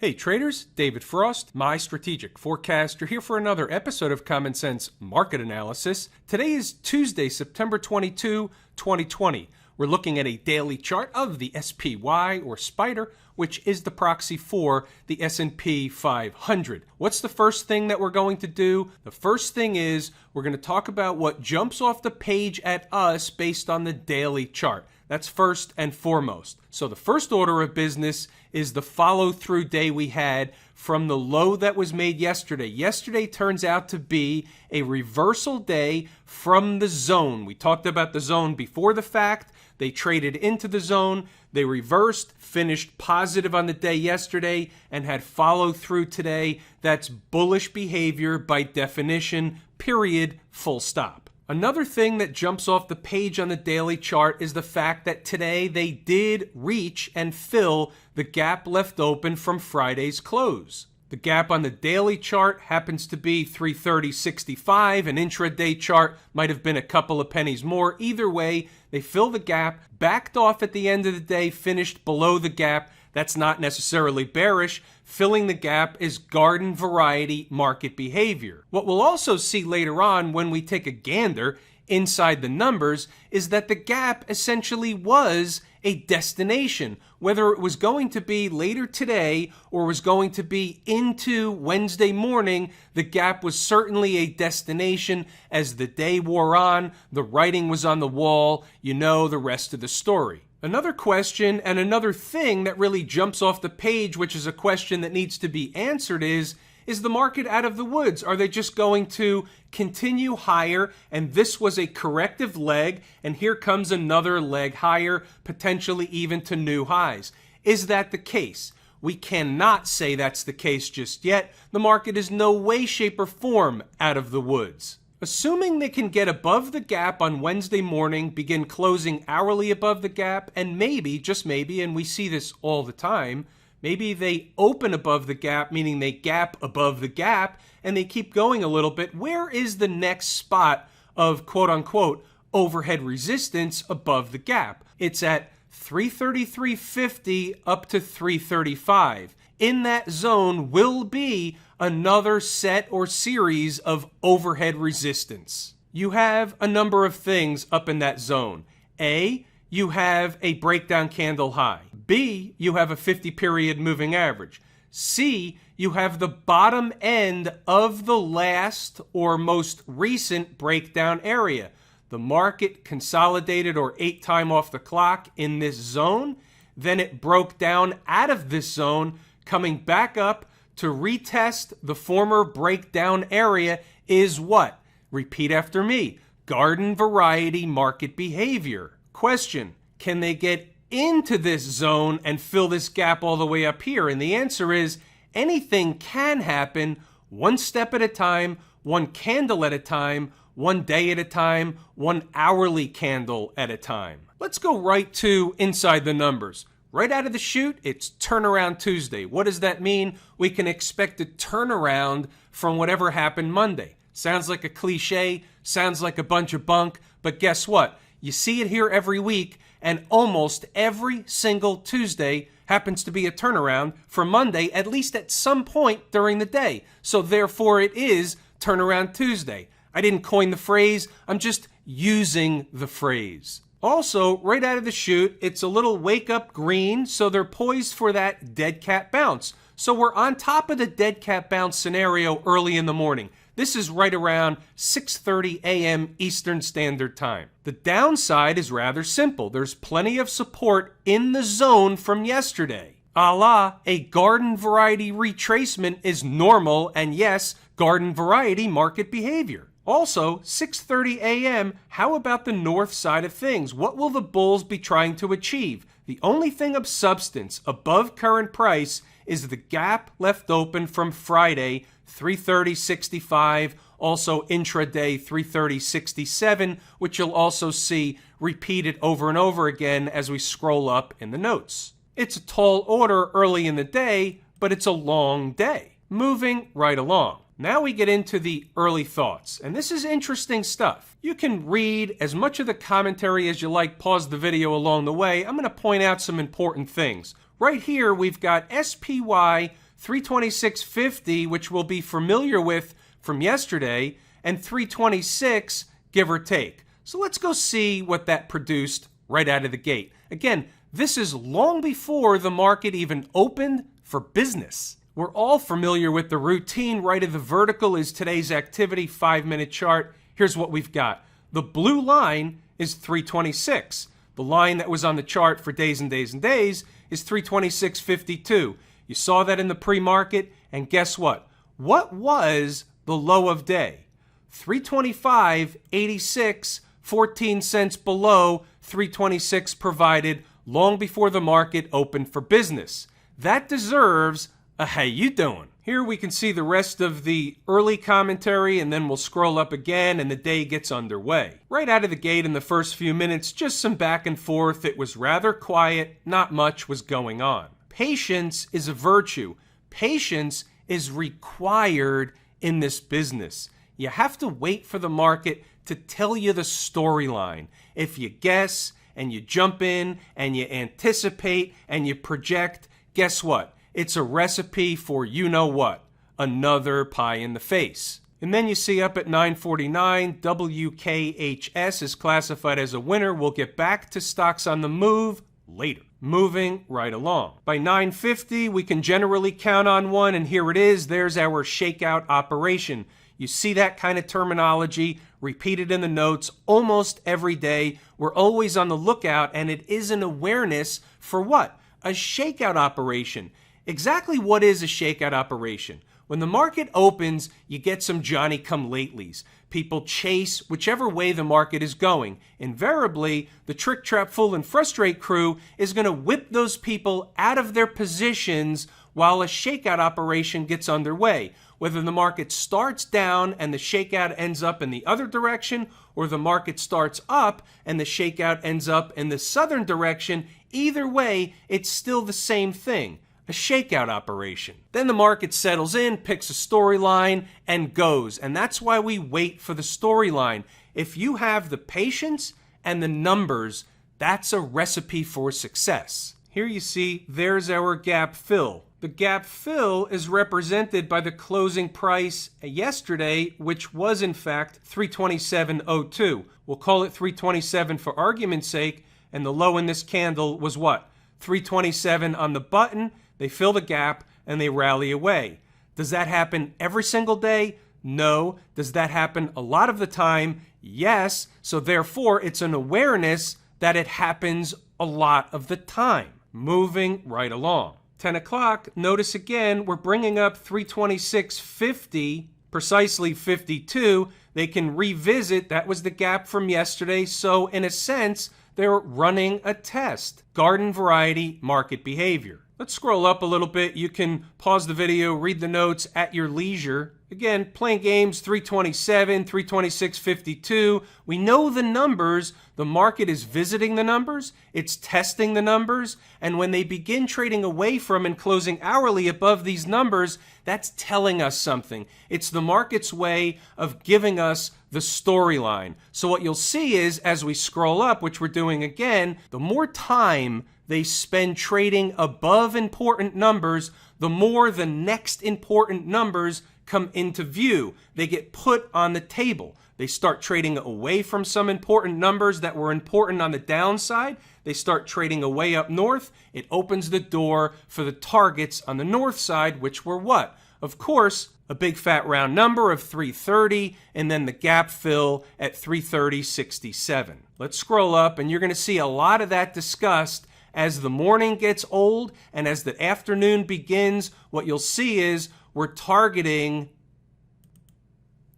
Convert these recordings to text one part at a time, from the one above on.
Hey traders, David Frost, my strategic forecaster, here for another episode of Common Sense Market Analysis. Today is Tuesday, September 22, 2020. We're looking at a daily chart of the SPY or Spider, which is the proxy for the S&P 500. What's the first thing that we're going to do? The first thing is we're going to talk about what jumps off the page at us based on the daily chart. That's first and foremost. So the first order of business is the follow-through day we had from the low that was made yesterday. Yesterday turns out to be a reversal day from the zone. We talked about the zone before the fact. They traded into the zone. They reversed, finished positive on the day yesterday, and had follow-through today. That's bullish behavior by definition, period, full stop. Another thing that jumps off the page on the daily chart is the fact that today they did reach and fill the gap left open from Friday's close. The gap on the daily chart happens to be 330.65. An intraday chart might have been a couple of pennies more. Either way, they fill the gap, backed off at the end of the day, finished below the gap. That's not necessarily bearish. Filling the gap is garden variety market behavior. What we'll also see later on when we take a gander inside the numbers is that the gap essentially was a destination. Whether it was going to be later today or was going to be into Wednesday morning, the gap was certainly a destination. As the day wore on, the writing was on the wall. You know the rest of the story. Another question and another thing that really jumps off the page, which is a question that needs to be answered, is the market out of the woods? Are they just going to continue higher and this was a corrective leg and here comes another leg higher, potentially even to new highs? Is that the case? We cannot say that's the case just yet. The market is no way, shape, or form out of the woods. Assuming they can get above the gap on Wednesday morning, begin closing hourly above the gap, and maybe, just maybe, and we see this all the time, maybe they open above the gap, meaning they gap above the gap, and they keep going a little bit. Where is the next spot of quote-unquote overhead resistance above the gap? It's at 333.50 up to 335. In that zone will be another set or series of overhead resistance. You have a number of things up in that zone. A, you have a breakdown candle high. B, you have a 50-period moving average. C, you have the bottom end of the last or most recent breakdown area. The market consolidated or ate time off the clock in this zone. Then it broke down out of this zone, coming back up to retest the former breakdown area is what? Repeat after me. Garden variety market behavior. Question, can they get into this zone and fill this gap all the way up here? And the answer is anything can happen, one step at a time, one candle at a time, one day at a time, one hourly candle at a time. Let's go right to inside the numbers. Right out of the chute, it's turnaround Tuesday. What does that mean? We can expect a turnaround from whatever happened Monday. Sounds like a cliche, sounds like a bunch of bunk, but guess what? You see it here every week, and almost every single Tuesday happens to be a turnaround for Monday, at least at some point during the day. So therefore it is turnaround Tuesday. I didn't coin the phrase, I'm just using the phrase. Also, right out of the chute, it's a little wake-up green, so they're poised for that dead cat bounce. So we're on top of the dead cat bounce scenario early in the morning. This is right around 6:30 a.m. Eastern Standard Time. The downside is rather simple. There's plenty of support in the zone from yesterday. A garden variety retracement is normal, and yes, garden variety market behavior. Also, 6:30 a.m., how about the north side of things? What will the bulls be trying to achieve? The only thing of substance above current price is the gap left open from Friday, 330.65, also intraday 330.67, which you'll also see repeated over and over again as we scroll up in the notes. It's a tall order early in the day, but it's a long day. Moving right along. Now we get into the early thoughts, and this is interesting stuff. You can read as much of the commentary as you like, pause the video along the way. I'm going to point out some important things. Right here, we've got SPY 326.50, which we'll be familiar with from yesterday, and 326, give or take. So let's go see what that produced right out of the gate. Again, this is long before the market even opened for business. We're all familiar with the routine. Right of the vertical is today's activity, 5-minute chart. Here's what we've got. The blue line is 326. The line that was on the chart for days and days and days is 326.52. You saw that in the pre-market, and guess what? What was the low of day? 325.86, 14 cents below 326 provided long before the market opened for business. That deserves a how you doing? Here we can see the rest of the early commentary, and then we'll scroll up again and the day gets underway. Right out of the gate in the first few minutes, just some back and forth. It was rather quiet. Not much was going on. Patience is a virtue. Patience is required in this business. You have to wait for the market to tell you the storyline. If you guess and you jump in and you anticipate and you project, guess what? It's a recipe for you-know-what, another pie in the face. And then you see up at 9:49, WKHS is classified as a winner. We'll get back to stocks on the move later. Moving right along. By 9:50, we can generally count on one, and here it is. There's our shakeout operation. You see that kind of terminology repeated in the notes almost every day. We're always on the lookout, and it is an awareness for what? A shakeout operation. Exactly what is a shakeout operation? When the market opens, you get some Johnny-come-latelys. People chase whichever way the market is going. Invariably, the trick, trap, fool, and frustrate crew is going to whip those people out of their positions while a shakeout operation gets underway. Whether the market starts down and the shakeout ends up in the other direction, or the market starts up and the shakeout ends up in the southern direction, either way, it's still the same thing. A shakeout operation. Then the market settles in, picks a storyline, and goes. And that's why we wait for the storyline. If you have the patience and the numbers, that's a recipe for success. Here you see, there's our gap fill. The gap fill is represented by the closing price yesterday, which was in fact 327.02. We'll call it 327 for argument's sake, and the low in this candle was what? 327 on the button. They fill the gap and they rally away. Does that happen every single day? No. Does that happen a lot of the time? Yes. So therefore, it's an awareness that it happens a lot of the time. Moving right along. 10 o'clock, notice again, we're bringing up 326.50, precisely 52. They can revisit, that was the gap from yesterday. So in a sense, they're running a test. Garden variety market behavior. Let's scroll up a little bit. You can pause the video, read the notes at your leisure. Again, playing games, 327, 326.52. We know the numbers. The market is visiting the numbers. It's testing the numbers. And when they begin trading away from and closing hourly above these numbers, that's telling us something. It's the market's way of giving us the storyline. So what you'll see is, as we scroll up, which we're doing again, the more time they spend trading above important numbers, the more the next important numbers come into view. They get put on the table. They start trading away from some important numbers that were important on the downside. They start trading away up north. It opens the door for the targets on the north side, which were what? Of course, a big fat round number of 330, and then the gap fill at 330.67. Let's scroll up, and you're going to see a lot of that discussed. As the morning gets old and as the afternoon begins, what you'll see is we're targeting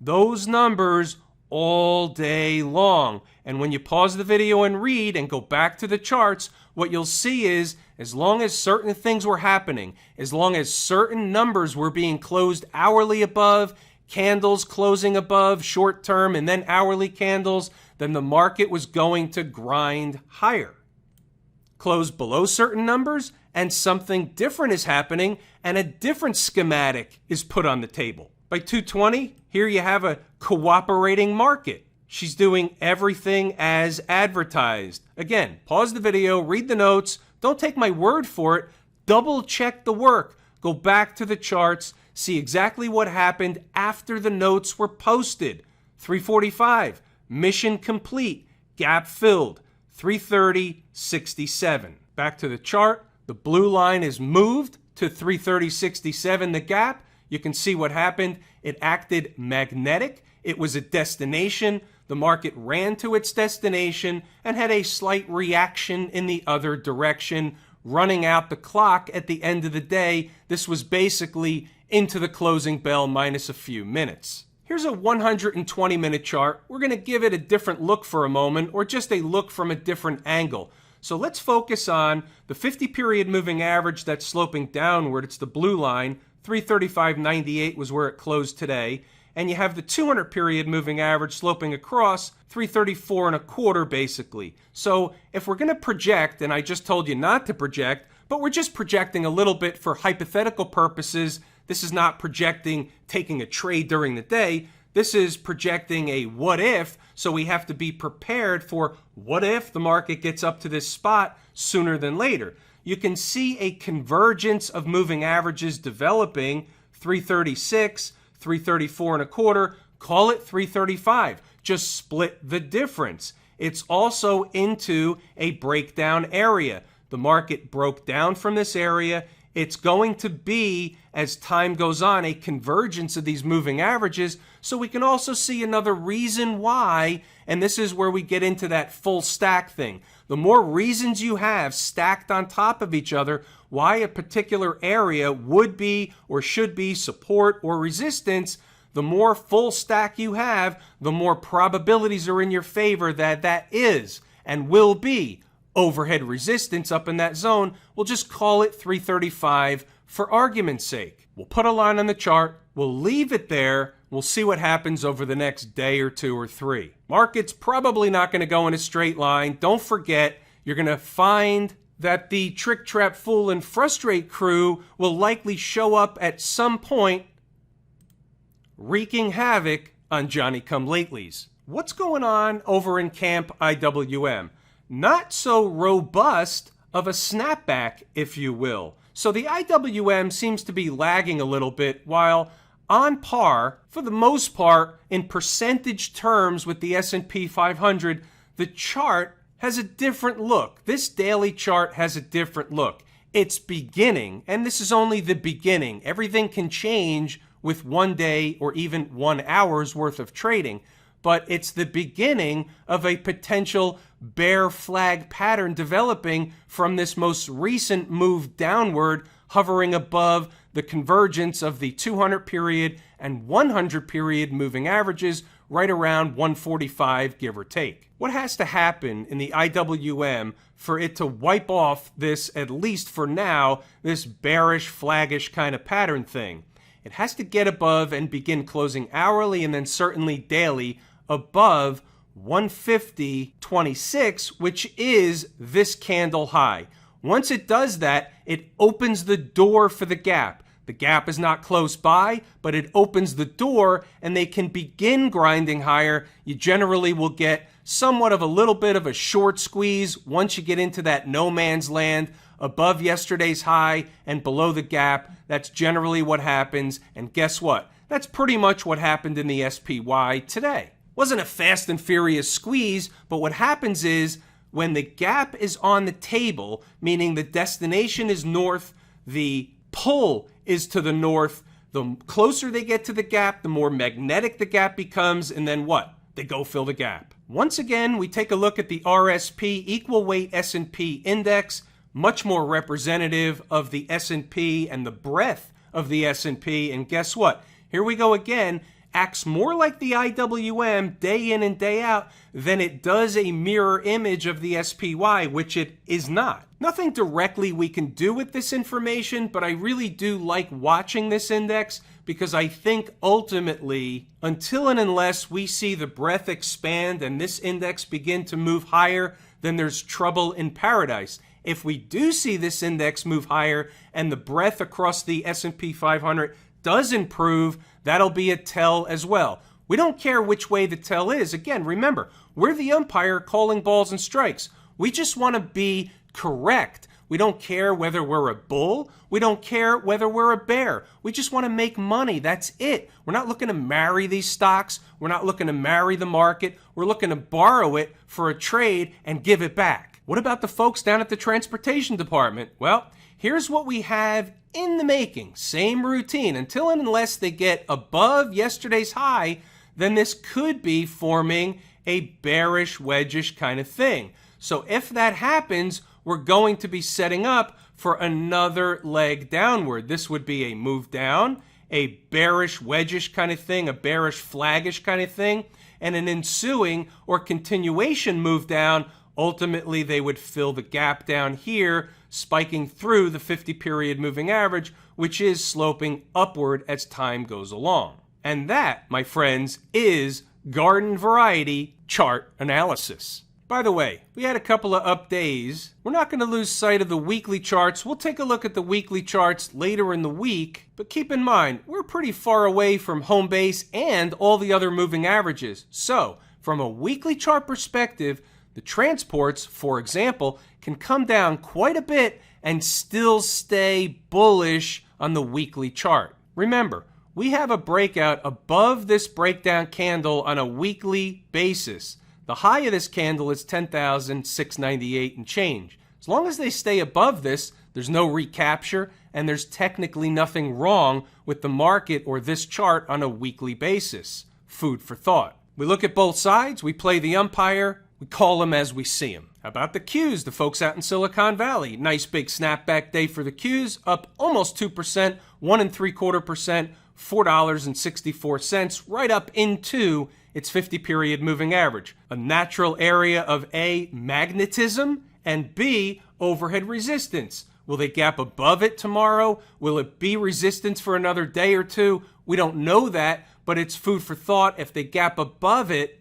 those numbers all day long. And when you pause the video and read and go back to the charts, what you'll see is as long as certain things were happening, as long as certain numbers were being closed hourly above, candles closing above, short term, and then hourly candles, then the market was going to grind higher. Close below certain numbers and something different is happening and a different schematic is put on the table. By 2:20, here you have a cooperating market. She's doing everything as advertised. Again, pause the video, read the notes. Don't take my word for it. Double check the work. go back to the charts, see exactly what happened after the notes were posted. 345, mission complete, gap filled. 330.67. Back to the chart, the blue line is moved to 330.67, the gap. You can see what happened. It acted magnetic. It was a destination. The market ran to its destination and had a slight reaction in the other direction, running out the clock at the end of the day. This was basically into the closing bell minus a few minutes. Here's a 120-minute chart. We're going to give it a different look for a moment, or just a look from a different angle. So let's focus on the 50-period moving average that's sloping downward. It's the blue line. 335.98 was where it closed today. And you have the 200-period moving average sloping across 334.25 basically. So if we're going to project, and I just told you not to project, but we're just projecting a little bit for hypothetical purposes. This is not projecting taking a trade during the day. This is projecting a what if, so we have to be prepared for what if the market gets up to this spot sooner than later. You can see a convergence of moving averages developing, 336, 334.25, call it 335. Just split the difference. It's also into a breakdown area. The market broke down from this area. It's going to be, as time goes on, a convergence of these moving averages. So we can also see another reason why, and this is where we get into that full stack thing. The more reasons you have stacked on top of each other why a particular area would be or should be support or resistance, the more full stack you have, the more probabilities are in your favor that that is and will be overhead resistance up in that zone. We'll just call it 335 for argument's sake. We'll put a line on the chart. We'll leave it there. We'll see what happens over the next day or two or three. Market's probably not going to go in a straight line. Don't forget, you're going to find that the trick, trap, fool, and frustrate crew will likely show up at some point wreaking havoc on Johnny-come-latelys. What's going on over in Camp IWM? Not so robust of a snapback, if you will. So the IWM seems to be lagging a little bit, while on par, for the most part, in percentage terms with the S&P 500, the chart has a different look. This daily chart has a different look. It's beginning, and this is only the beginning. Everything can change with 1 day or even 1 hour's worth of trading, but it's the beginning of a potential bear flag pattern developing from this most recent move downward, hovering above the convergence of the 200 period and 100 period moving averages, right around 145, give or take. What has to happen in the IWM for it to wipe off this, at least for now, this bearish, flaggish kind of pattern thing? It has to get above and begin closing hourly and then certainly daily above 150.26, which is this candle high. Once it does that, it opens the door for the gap. The gap is not close by, but it opens the door and they can begin grinding higher. You generally will get somewhat of a little bit of a short squeeze once you get into that no man's land above yesterday's high and below the gap. That's generally what happens. And guess what? That's pretty much what happened in the SPY today. Wasn't a fast and furious squeeze, but what happens is when the gap is on the table, meaning the destination is north, the pull is to the north, the closer they get to the gap, the more magnetic the gap becomes, and then what? They go fill the gap. Once again, we take a look at the RSP equal weight S&P index, much more representative of the S&P and the breadth of the S&P, and guess what? Here we go again. Acts more like the IWM day in and day out than it does a mirror image of the SPY, which it is not. Nothing directly we can do with this information, but I really do like watching this index because I think ultimately, until and unless we see the breadth expand and this index begin to move higher, then there's trouble in paradise. If we do see this index move higher and the breadth across the S&P 500 does improve, that'll be a tell as well. We don't care which way the tell is. Again, remember, we're the umpire calling balls and strikes. We just want to be correct. We We don't care whether we're a bull. We don't care whether we're a bear. We just want to make money. That's it. We're not looking to marry these stocks. We're not looking to marry the market. We're looking to borrow it for a trade and give it back. What about the folks down at the transportation department? Well, here's what we have in the making. Same routine. Until and unless they get above yesterday's high, then this could be forming a bearish, wedgish kind of thing. So if that happens, we're going to be setting up for another leg downward. This would be a move down, a bearish, wedgish kind of thing, a bearish, flaggish kind of thing, and an ensuing or continuation move down. Ultimately, they would fill the gap down here, spiking through the 50-period moving average, which is sloping upward as time goes along. And that, my friends, is garden variety chart analysis. By the way, we had a couple of up days. We're not going to lose sight of the weekly charts. We'll take a look at the weekly charts later in the week. But keep in mind, we're pretty far away from home base and all the other moving averages. So, from a weekly chart perspective, the transports, for example, can come down quite a bit and still stay bullish on the weekly chart. Remember, we have a breakout above this breakdown candle on a weekly basis. The high of this candle is 10,698 and change. As long as they stay above this, there's no recapture, and there's technically nothing wrong with the market or this chart on a weekly basis. Food for thought. We look at both sides, we play the umpire, we call them as we see them. How about the Qs, the folks out in Silicon Valley? Nice big snapback day for the Qs, up almost 2%, 1.75%, $4.64, right up into its 50-period moving average. A natural area of A, magnetism, and B, overhead resistance. Will they gap above it tomorrow? Will it be resistance for another day or two? We don't know that, but it's food for thought. If they gap above it,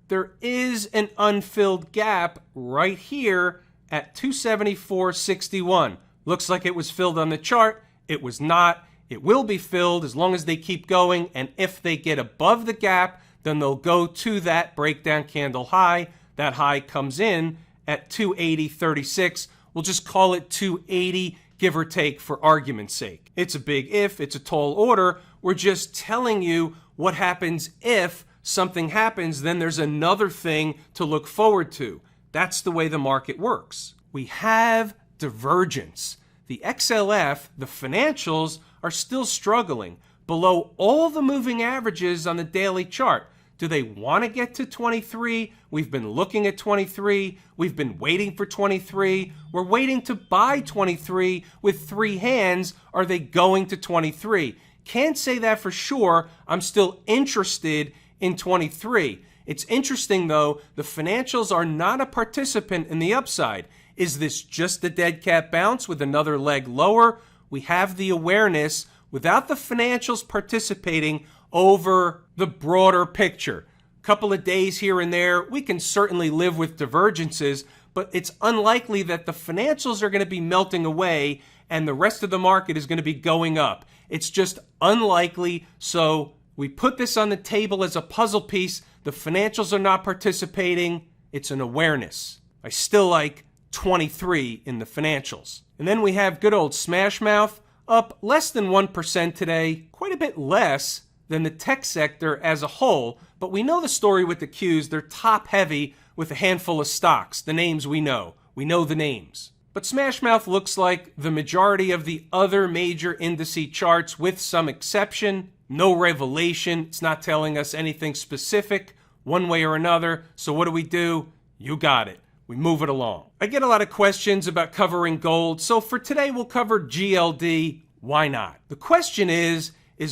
there is an unfilled gap right here at 274.61. Looks like it was filled on the chart. It was not. It will be filled as long as they keep going, and if they get above the gap, then they'll go to that breakdown candle high. That high comes in at 280.36. We'll just call it 280, give or take, for argument's sake. It's a big if, it's a tall order. We're just telling you what happens if something happens, then there's another thing to look forward to. That's the way the market works. We have divergence. The XLF, the financials, are still struggling below all the moving averages on the daily chart. Do they want to get to 23? We've been looking at 23. We've been waiting for 23. We're waiting to buy 23 with three hands. Are they going to 23? Can't say that for sure. I'm still interested in 23. It's interesting, though, the financials are not a participant in the upside. Is this just a dead cat bounce with another leg lower? We have the awareness without the financials participating over the broader picture. A couple of days here and there, we can certainly live with divergences, but it's unlikely that the financials are going to be melting away and the rest of the market is going to be going up. It's just unlikely, so we put this on the table as a puzzle piece. The financials are not participating. It's an awareness. I still like 23 in the financials. And then we have good old Smashmouth, up less than 1% today, quite a bit less than the tech sector as a whole. But we know the story with the Qs. They're top heavy with a handful of stocks, the names we know. We know the names. But Smashmouth looks like the majority of the other major indice charts with some exception. No revelation. It's not telling us anything specific one way or another. So what do? You got it. We move it along. I get a lot of questions about covering gold. So for today, we'll cover GLD. Why not? The question is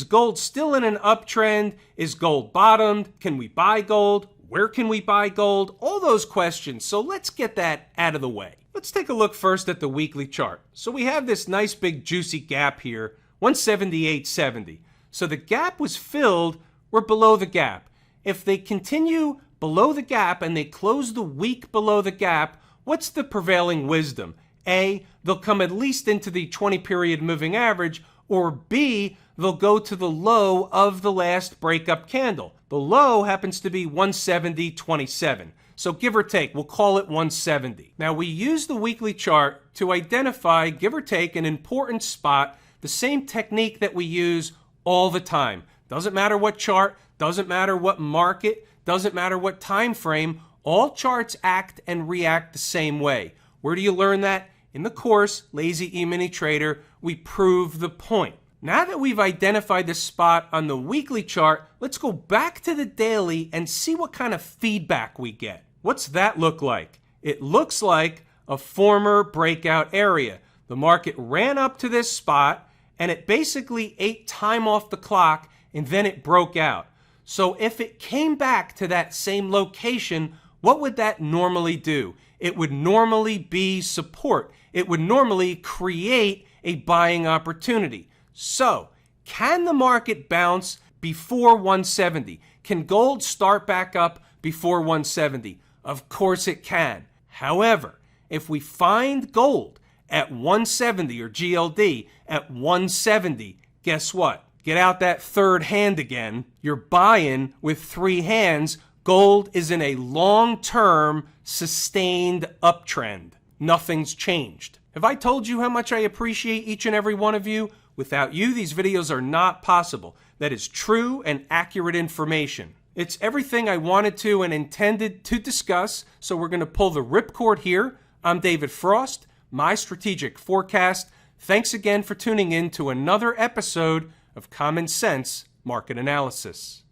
gold still in an uptrend? Is gold bottomed? Can we buy gold? Where can we buy gold? All those questions. So let's get that out of the way. Let's take a look first at the weekly chart. So we have this nice big juicy gap here, 178.70. So the gap was filled. We're below the gap. If they continue below the gap and they close the week below the gap, what's the prevailing wisdom? A, they'll come at least into the 20-period moving average, or B, they'll go to the low of the last breakup candle. The low happens to be 170.27. So give or take, we'll call it 170. Now we use the weekly chart to identify, give or take, an important spot, the same technique that we use all the time. Doesn't matter what chart, doesn't matter what market, doesn't matter what time frame, all charts act and react the same way. Where do you learn that? In the course, Lazy E-mini Trader, we prove the point. Now that we've identified the spot on the weekly chart, let's go back to the daily and see what kind of feedback we get. What's that look like? It looks like a former breakout area. The market ran up to this spot and it basically ate time off the clock and then it broke out. So if it came back to that same location, what would that normally do? It would normally be support. It would normally create a buying opportunity. So, can the market bounce before 170? Can gold start back up before 170? Of course it can. However, if we find gold at 170 or GLD at 170, guess what? Get out that third hand again. You're buying with three hands. Gold is in a long-term, sustained uptrend. Nothing's changed. Have I told you how much I appreciate each and every one of you? Without you, these videos are not possible. That is true and accurate information. It's everything I wanted to and intended to discuss, so we're going to pull the ripcord here. I'm David Frost, my strategic forecast. Thanks again for tuning in to another episode of Common Sense Market Analysis.